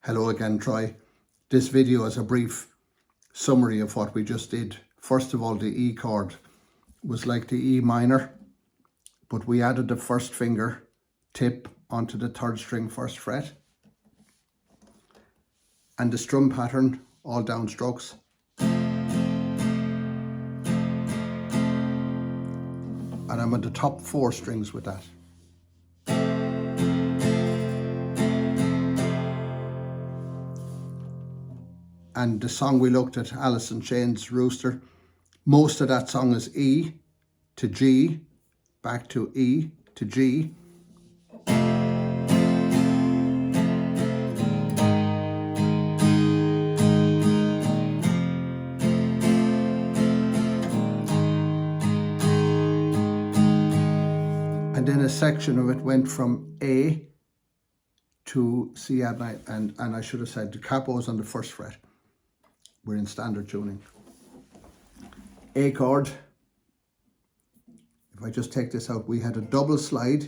Hello again, Troy. This video is a brief summary of what we just did. First of all, the E chord was like the E minor, but we added the first finger tip onto the third string first fret. And the strum pattern, all downstrokes. And I'm on the top 4 strings with that. And the song we looked at, Alice in Chains, Rooster, most of that song is E to G, back to E to G. And then a section of it went from A to C add9, and I should have said the capo's on the first fret. We're in standard tuning. A chord, if I just take this out, we had a double slide.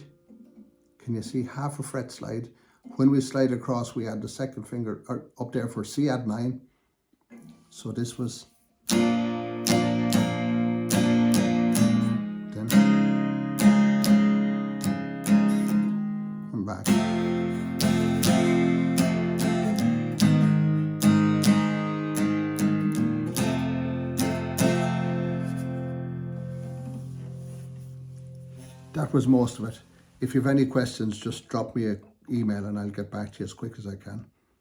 Can you see half a fret slide? When we slide across, we had the second finger up there for C add9. So this was then and back. That was most of it. If you have any questions, just drop me an email and I'll get back to you as quick as I can.